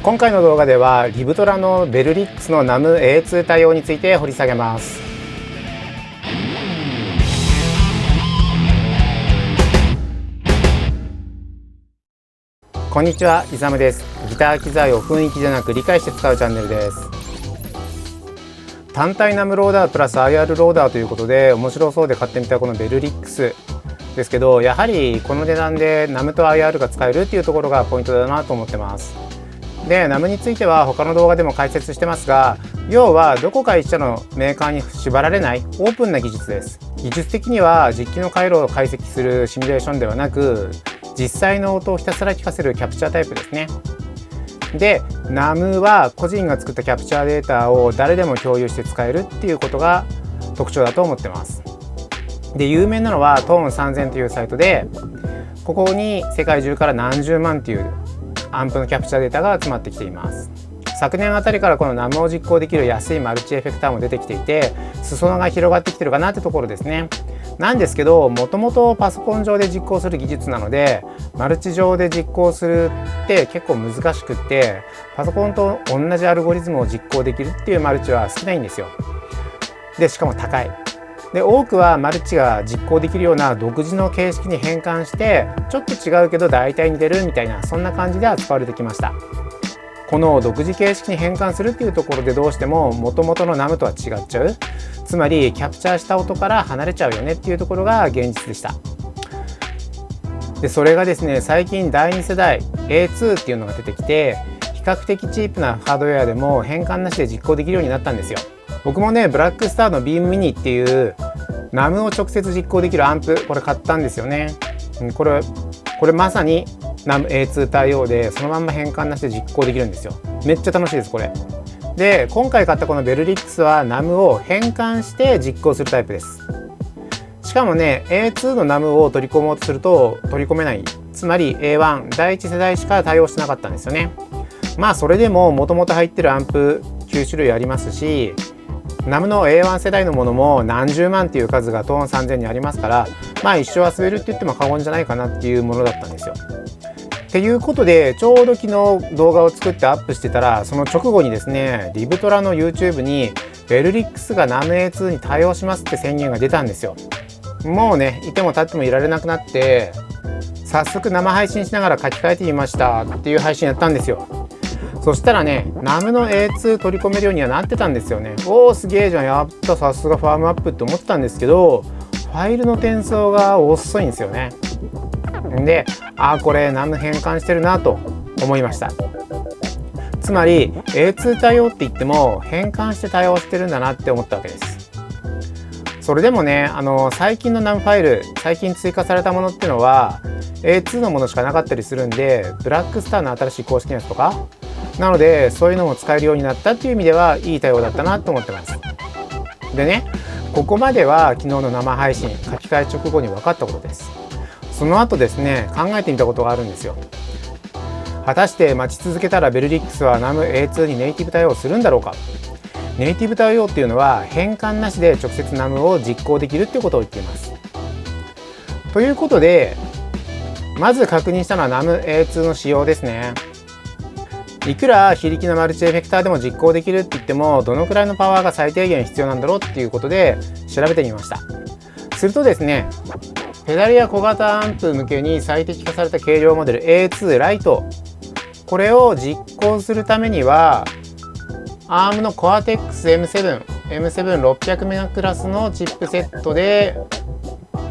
今回の動画ではリブトラのベルリックスの NAMU-A2 対応について掘り下げます。こんにちは、イサムです。ギター機材を雰囲気じゃなく理解して使うチャンネルです。単体 NAMU ローダープラス IR ローダーということで面白そうで買ってみたこのベルリックスですけど、やはりこの値段で NAMU と IR が使えるっていうところがポイントだなと思ってます。で NAMU については他の動画でも解説してますが、要はどこか一社のメーカーに縛られないオープンな技術です。技術的には実機の回路を解析するシミュレーションではなく、実際の音をひたすら聞かせるキャプチャータイプですね。で NAMU は個人が作ったキャプチャーデータを誰でも共有して使えるっていうことが特徴だと思ってます。で有名なのはトーン3000というサイトで、ここに世界中から何十万というアンプのキャプチャーデータが集まってきています。昨年あたりからこの NAMU を実行できる安いマルチエフェクターも出てきていて、裾野が広がってきてるかなってところですね。なんですけど、もともとパソコン上で実行する技術なので、マルチ上で実行するって結構難しくって、パソコンと同じアルゴリズムを実行できるっていうマルチは少ないんですよ。でしかも高い。で多くはマルチが実行できるような独自の形式に変換して、ちょっと違うけど大体似てるみたいな、そんな感じで扱われてきました。この独自形式に変換するっていうところでどうしても元々の NAMU とは違っちゃう、つまりキャプチャーした音から離れちゃうよねっていうところが現実でした。でそれがですね、最近第2世代 A2 っていうのが出てきて、比較的チープなハードウェアでも変換なしで実行できるようになったんですよ。僕もね、ブラックスターのビームミニっていう NAMU を直接実行できるアンプ、これ買ったんですよね。これまさに NAMU-A2 対応で、そのまんま変換なしで実行できるんですよ。めっちゃ楽しいですこれ。で今回買ったこのベルリックスは NAMU を変換して実行するタイプです。しかもね A2 の NAMU を取り込もうとすると取り込めない、つまり A1 第一世代しか対応してなかったんですよね。まあそれでももともと入ってるアンプ9種類ありますし、NAMU の A1 世代のものも何十万っていう数がトーン3000にありますから、まあ一生遊べるって言っても過言じゃないかなっていうものだったんですよ。っていうことで、ちょうど昨日動画を作ってアップしてたら、その直後にですね、リブトラの YouTube にベルリックスが NAMU-A2 に対応しますって宣言が出たんですよ。もうね、いても立ってもいられなくなって、早速生配信しながら書き換えてみましたっていう配信やったんですよ。そしたらね NAMU の A2 取り込めるようにはなってたんですよね。おおすげえじゃん、やった、さすがファームアップって思ってたんですけど、ファイルの転送が遅いんですよね。でこれ NAMU 変換してるなと思いました。つまり A2 対応って言っても変換して対応してるんだなって思ったわけです。それでもね、最近の NAMU ファイル、最近追加されたものっていうのは A2 のものしかなかったりするんで、ブラックスターの新しい公式のやつとかなので、そういうのも使えるようになったっていう意味ではいい対応だったなと思ってます。でね、ここまでは昨日の生配信書き換え直後に分かったことです。その後ですね、考えてみたことがあるんですよ。果たして待ち続けたらベルリックスは NAMU-A2 にネイティブ対応するんだろうか。ネイティブ対応っていうのは変換なしで直接 NAMU を実行できるっていうことを言っています。ということで、まず確認したのは NAMU-A2 の仕様ですね。いくら非力なマルチエフェクターでも実行できるって言っても、どのくらいのパワーが最低限必要なんだろうっていうことで調べてみました。するとですね、ペダルや小型アンプ向けに最適化された軽量モデル A2 ライト、これを実行するためには ARM の Cortex M7、M7 600メガクラスのチップセットで、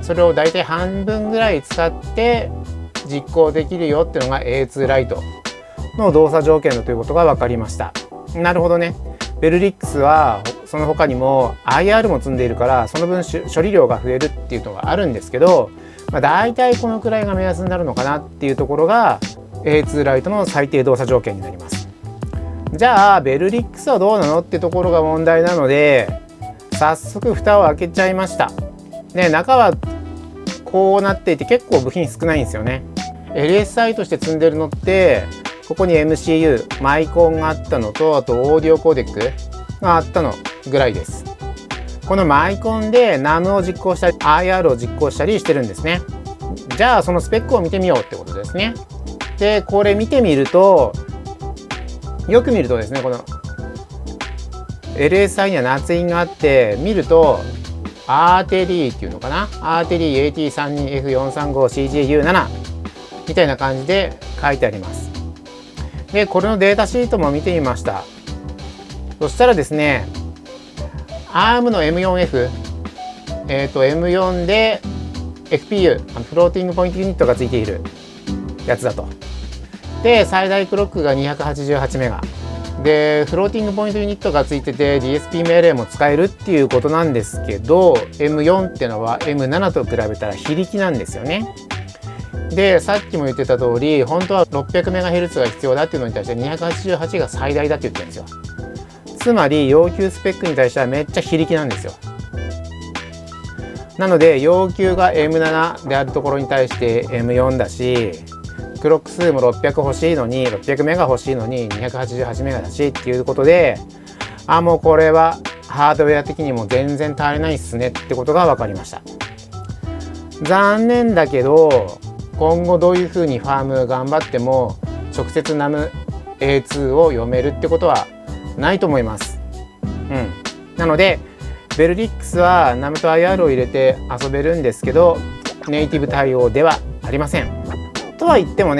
それをだいたい半分ぐらい使って実行できるよっていうのが A2 ライトの動作条件だということが分かりました。なるほどね。ベルリックスはその他にも IR も積んでいるから、その分処理量が増えるっていうのがあるんですけど、だいたいこのくらいが目安になるのかなっていうところが A2 ライトの最低動作条件になります。じゃあベルリックスはどうなのってところが問題なので、早速蓋を開けちゃいました。ね、中はこうなっていて結構部品少ないんですよね。LSI として積んでるのってここに MCU、マイコンがあったのと、あとオーディオコーデックがあったのぐらいです。このマイコンで NAMU を実行したり IR を実行したりしてるんですね。じゃあそのスペックを見てみようってことですね。でこれ見てみるとよく見るとですね、この LSI には捺印があって、見るとアーテリーっていうのかな、アーテリー AT32F435CJU7 みたいな感じで書いてあります。でこれのデータシートも見てみました。そしたらですね、 ARM の M4F、M4 で FPU フローティングポイントユニットがついているやつだと。で最大クロックが288メガで、フローティングポイントユニットがついてて DSP 命令も使えるっていうことなんですけど、 M4 っていうのは M7 と比べたら非力なんですよね。でさっきも言ってた通り、本当は 600MHz が必要だっていうのに対して288が最大だって言ってるんですよ。つまり要求スペックに対してはめっちゃ非力なんですよ。なので要求が M7 であるところに対して M4 だし、クロック数も600欲しいのに、600メガ欲しいのに288メガだしっていうことで、もうこれはハードウェア的にも全然足りないっすねってことが分かりました。残念だけど今後どういうふうにファーム頑張っても直接 NAMA2 を読めるってことはないと思います。なのでベルリックスは NAM と IR を入れて遊べるんですけど、ネイティブ対応ではありません。とは言っても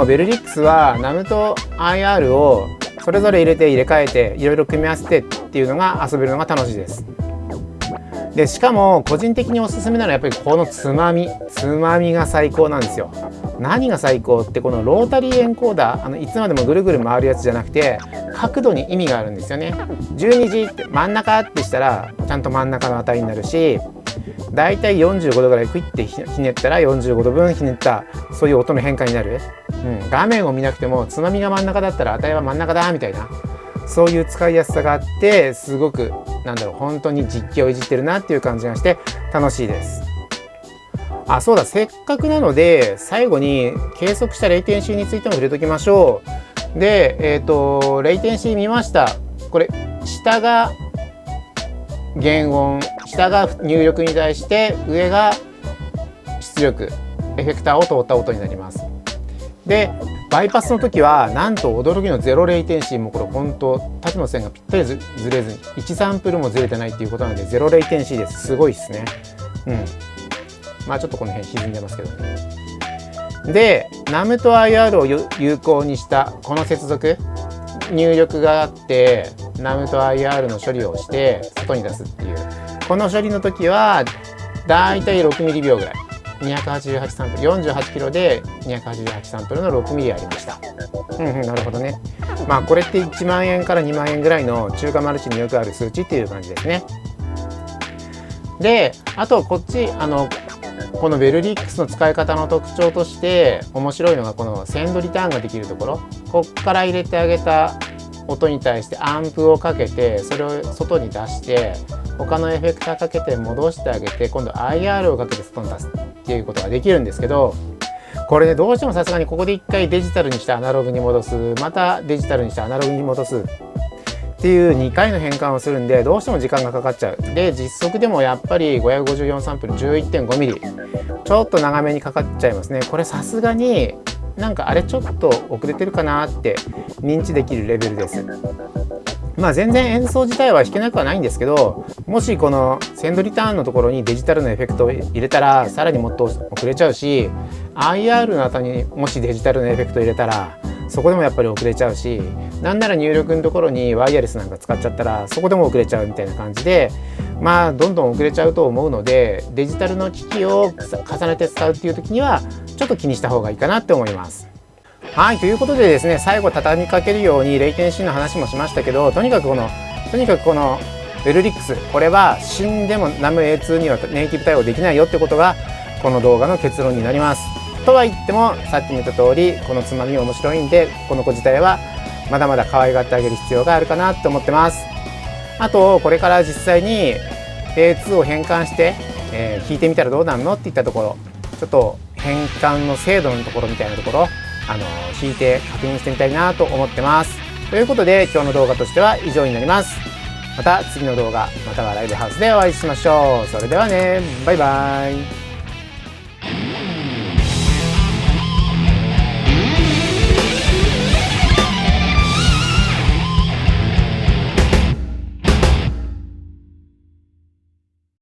ベルリックスは NAM と IR をそれぞれ入れて入れ替えていろいろ組み合わせてっていうのが遊べるのが楽しいです。でしかも個人的におすすめなのはやっぱりこのつまみが最高なんですよ。何が最高って、このロータリーエンコーダー、いつまでもぐるぐる回るやつじゃなくて角度に意味があるんですよね。12時って真ん中ってしたらちゃんと真ん中の値になるし、だいたい45度ぐらいクイッてひねったら45度分ひねった、そういう音の変化になる。画面を見なくてもつまみが真ん中だったら値は真ん中だみたいな、そういう使いやすさがあって、すごく本当に実機をいじってるなっていう感じがして楽しいです。そうだ、せっかくなので最後に計測したレイテンシーについても触れときましょう。でレイテンシー見ました。これ下が原音、下が入力に対して上が出力、エフェクターを通った音になります。でバイパスの時はなんと驚きのゼロレイテンシー、もこれ本当縦の線がぴったりずれずに1サンプルもずれてないっていうことなのでゼロレイテンシーです。すごいですね。ちょっとこの辺歪んでますけどね。で NAM と IR を有効にしたこの接続、入力があって NAM と IR の処理をして外に出すっていう、この処理の時はだいたい6ミリ秒ぐらい、288サンプル、48キロで288サンプルの6ミリありました。なるほどね。これって1万円から2万円ぐらいの中華マルチによくある数値っていう感じですね。であとこっちこのベルリックスの使い方の特徴として面白いのが、このセンドリターンができるところ、こっから入れてあげた音に対してアンプをかけてそれを外に出して他のエフェクターかけて戻してあげて、今度 IR をかけて外に出すっていうことができるんですけど、これねどうしてもさすがにここで1回デジタルにしてアナログに戻す、またデジタルにしてアナログに戻すっていう2回の変換をするんでどうしても時間がかかっちゃう。で実測でもやっぱり554サンプル 11.5mm ちょっと長めにかかっちゃいますね。これさすがにあれちょっと遅れてるかなって認知できるレベルです。全然演奏自体は弾けなくはないんですけど、もしこのセンドリターンのところにデジタルのエフェクトを入れたらさらにもっと遅れちゃうし、 IR の後にもしデジタルのエフェクトを入れたらそこでもやっぱり遅れちゃうし、なんなら入力のところにワイヤレスなんか使っちゃったらそこでも遅れちゃうみたいな感じで、どんどん遅れちゃうと思うので、デジタルの機器を重ねて使うっていう時にはちょっと気にした方がいいかなって思います。ということでですね、最後畳みかけるようにレイテンシーの話もしましたけど、とにかくこのベルリックス、これは死んでも NAM-A2 にはネイティブ対応できないよってことがこの動画の結論になります。とは言ってもさっきも言った通り、このつまみ面白いんでこの子自体はまだまだ可愛がってあげる必要があるかなと思ってます。あとこれから実際に A2 を変換して、弾いてみたらどうなるのっていったところ、ちょっと変換の精度のところみたいなところ弾いて確認してみたいなと思ってます。ということで今日の動画としては以上になります。また次の動画またはライブハウスでお会いしましょう。それではね、バイバイ。